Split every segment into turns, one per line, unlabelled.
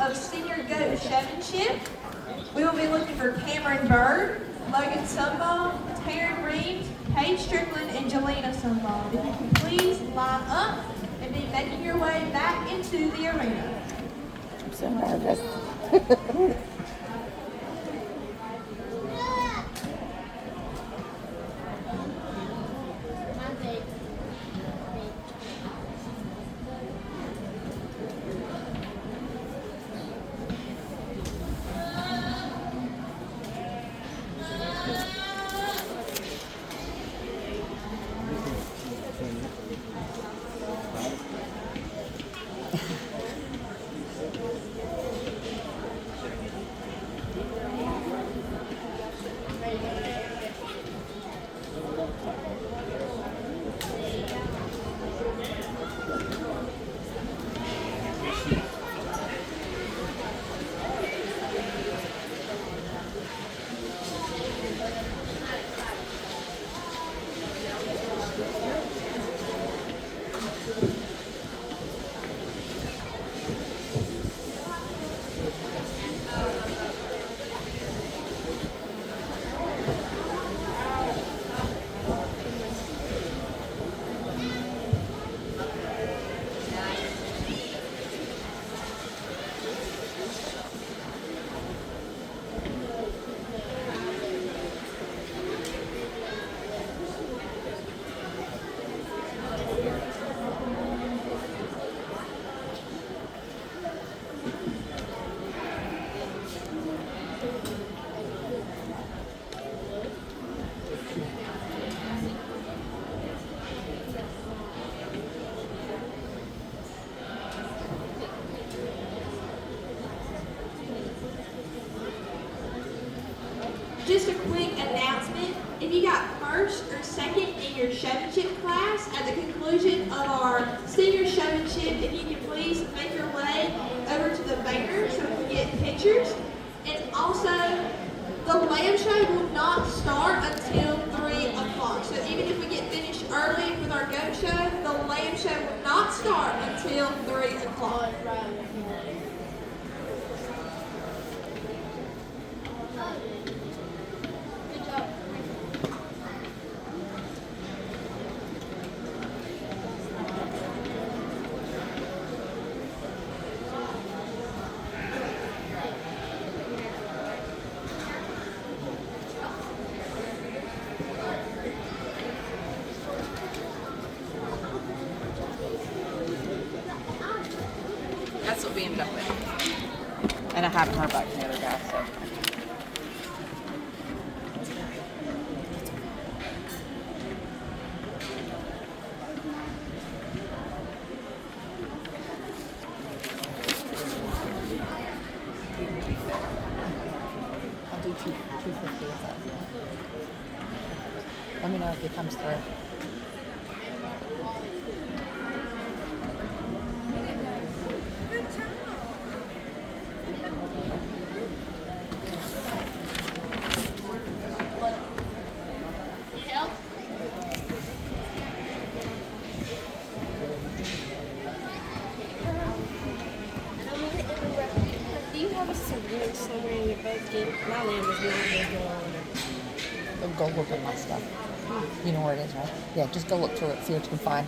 of Senior Goat Showmanship. We will be looking for Cameron Bird, Logan Sunball, Taryn Reeves, Paige Strickland, and Jelena Sunball. If you can please line up and be making your way back into the arena.
I'm so nervous.
Just a quick announcement. If you got first or second in your showmanship class at the conclusion of our senior showmanship, if you can please make your way over to the banner so we can get pictures. And also, the lamb show will not start until 3 o'clock. So even if we get finished early with our goat show, the lamb show will not start until 3 o'clock.
That's what we ended up with. And I haven't heard back from the other guy, so. I'll do 250 with that. Let me know if it comes through.
Do you have a syringe somewhere in your basket? My lamb is not big.
Go look at my stuff. You know where it is, right? Yeah, just go look through it, see what you can find.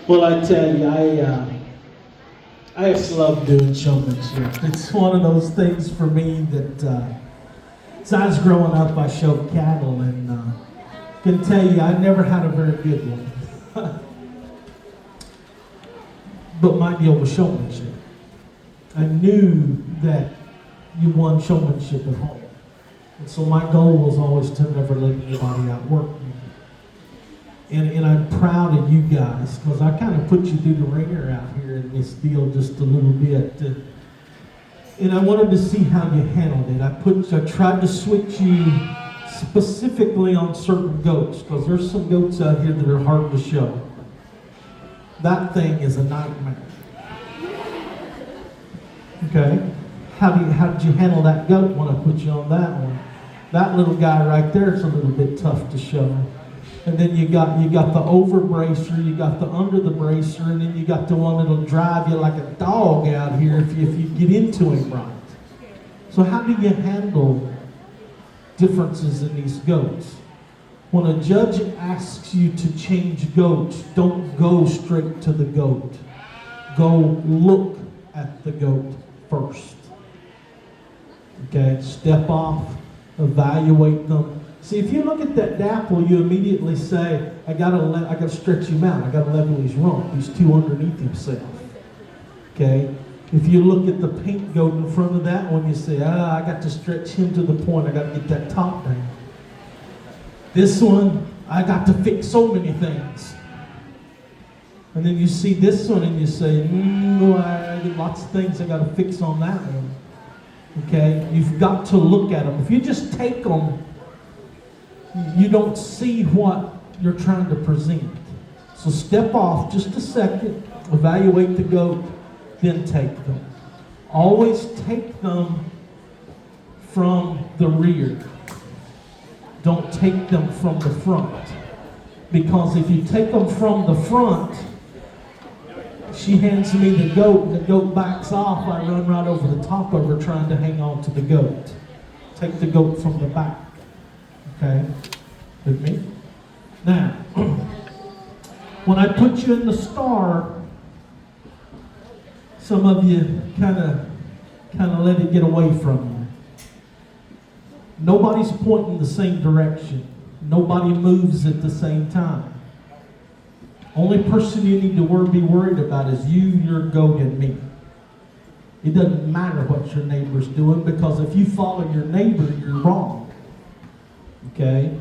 Well, I tell you, I just love doing showmanship. It's one of those things for me that, as I was growing up, I showed cattle, and can tell you, I never had a very good one. But my deal was showmanship. I knew that you won showmanship at home. And so my goal was always to never let anybody outwork me. And I'm proud of you guys, because I kind of put you through the ringer out here in this deal just a little bit. And I wanted to see how you handled it. I tried to switch you specifically on certain goats, because there's some goats out here that are hard to show. That thing is a nightmare. Okay? How did you handle that goat when I put you on that one? That little guy right there is a little bit tough to show. And then you got the over bracer, you got the under the bracer, and then you got the one that'll drive you like a dog out here if you get into him right. So how do you handle differences in these goats? When a judge asks you to change goats, don't go straight to the goat. Go look at the goat first. Okay, step off, evaluate them. See, if you look at that dapple, you immediately say, I gotta stretch him out. I gotta level his rump. He's too underneath himself. Okay? If you look at the pink goat in front of that one, you say, I got to stretch him to the point. I got to get that top down. This one, I got to fix so many things. And then you see this one and you say, I got lots of things I got to fix on that one. Okay? You've got to look at them. If you just take them, you don't see what you're trying to present. So step off just a second, evaluate the goat, then take them. Always take them from the rear. Don't take them from the front. Because if you take them from the front, she hands me the goat, and the goat backs off, I run right over the top of her trying to hang on to the goat. Take the goat from the back. Okay? With me? Now, when I put you in the star, some of you kind of let it get away from you. Nobody's pointing the same direction. Nobody moves at the same time. Only person you need to be worried about is you, your goat, and me. It doesn't matter what your neighbor's doing, because if you follow your neighbor, you're wrong. Okay?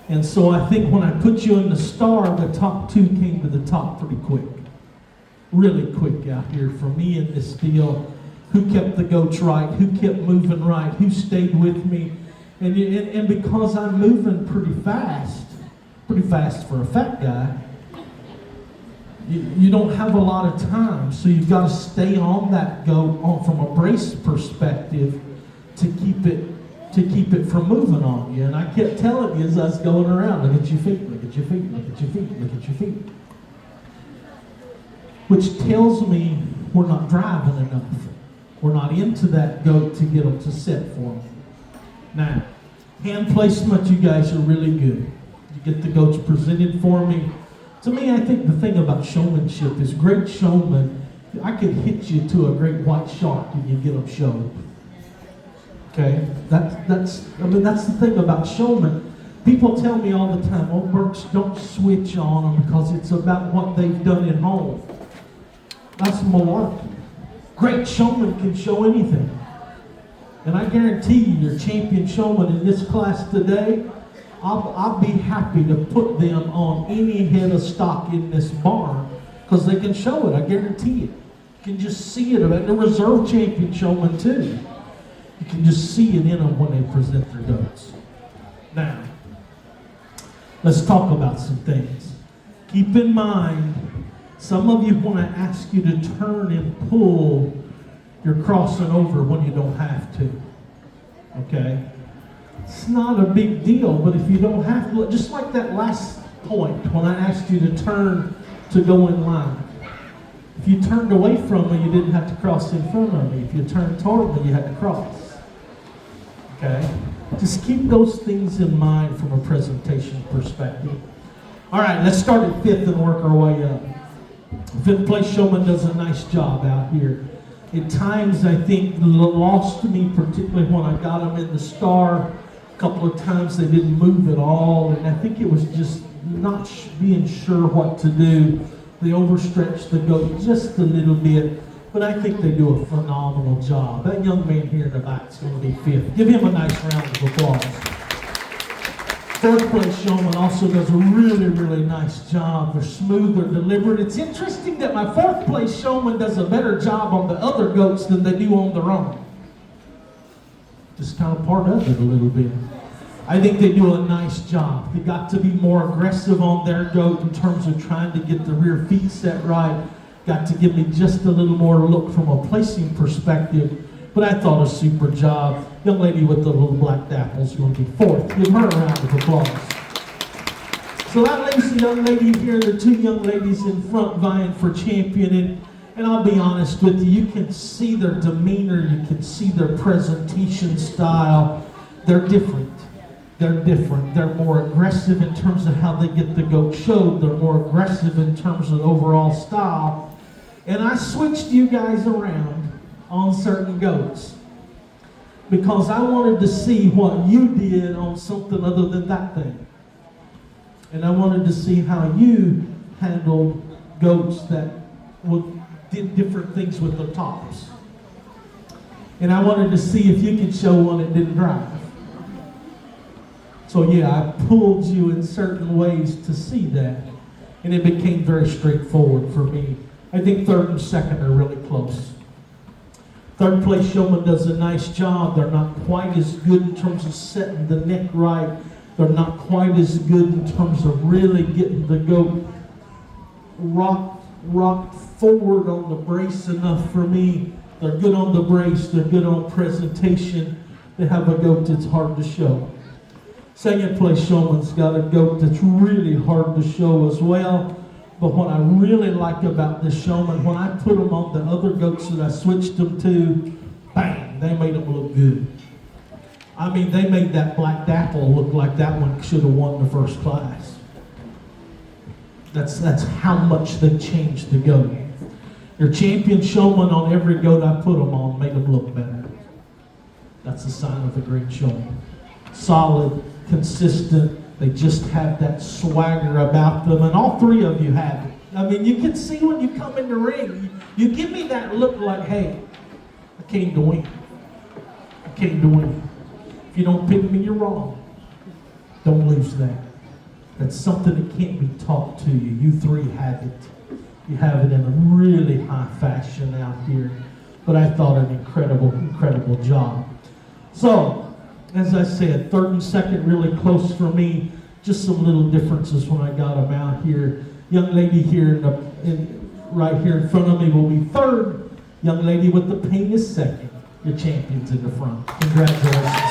And so I think when I put you in the star, the top two came to the top pretty quick. Really quick out here for me in this deal. Who kept the goats right? Who kept moving right? Who stayed with me? And because I'm moving pretty fast for a fat guy, you don't have a lot of time. So you've got to stay on that goat from a brace perspective to keep it from moving on you. And I kept telling you as I was going around, look at your feet, look at your feet, look at your feet, look at your feet. Which tells me we're not driving enough. We're not into that goat to get them to sit for them. Now, hand placement, you guys are really good. You get the goats presented for me. To me, I think the thing about showmanship is great showmen, I could hit you to a great white shark and you get them showed. Okay? That's the thing about showmen. People tell me all the time, Burks, don't switch on them because it's about what they've done at home. That's malarkey. Great showmen can show anything. And I guarantee you, your champion showman in this class today, I'll be happy to put them on any head of stock in this barn because they can show it, I guarantee it. You can just see it. And the reserve champion showman too. You can just see it in them when they present their goats. Now, let's talk about some things. Keep in mind, some of you, when I ask you to turn and pull, you're crossing over when you don't have to. Okay? It's not a big deal, but if you don't have to, just like that last point when I asked you to turn to go in line. If you turned away from me, you didn't have to cross in front of me. If you turned toward me, you had to cross. Okay? Just keep those things in mind from a presentation perspective. All right, let's start at fifth and work our way up. Fifth place showman does a nice job out here. At times, I think, lost me, particularly when I got them in the star. A couple of times they didn't move at all, and I think it was just not being sure what to do. They overstretched the goat just a little bit, but I think they do a phenomenal job. That young man here in the back is going to be fifth. Give him a nice round of applause. Fourth place showman also does a really, really nice job. They're smooth, they're deliberate. It's interesting that my fourth place showman does a better job on the other goats than they do on their own. Just kind of part of it a little bit. I think they do a nice job. They got to be more aggressive on their goat in terms of trying to get the rear feet set right. Got to give me just a little more look from a placing perspective. But I thought a super job. Young lady with the little black dapples is going to be fourth. Give her a round of applause. So that leaves the young lady here, the two young ladies in front vying for champion. And I'll be honest with you, you can see their demeanor, you can see their presentation style. They're different. They're different. They're more aggressive in terms of how they get the goat showed. They're more aggressive in terms of overall style. And I switched you guys around on certain goats because I wanted to see what you did on something other than that thing. And I wanted to see how you handled goats that did different things with the tops. And I wanted to see if you could show one that didn't drive. So yeah, I pulled you in certain ways to see that. And it became very straightforward for me. I think third and second are really close. Third place showman does a nice job. They're not quite as good in terms of setting the neck right. They're not quite as good in terms of really getting the goat rocked forward on the brace enough for me. They're good on the brace. They're good on presentation. They have a goat that's hard to show. Second place showman's got a goat that's really hard to show as well. But what I really like about this showman, when I put them on the other goats that I switched them to, bang, they made them look good. I mean, they made that black dapple look like that one should have won the first class. That's how much they changed the goat. Your champion showman on every goat I put them on made them look better. That's a sign of a great showman. Solid, consistent. They just have that swagger about them, and all three of you have it. I mean, you can see when you come in the ring, you give me that look like, hey, I came to win. I came to win. If you don't pick me, you're wrong. Don't lose that. That's something that can't be taught to you. You three have it. You have it in a really high fashion out here. But I thought an incredible, incredible job. So, as I said, third and second really close for me. Just some little differences when I got them out here. Young lady here right here in front of me will be third. Young lady with the pain is second. Your champion's in the front. Congratulations.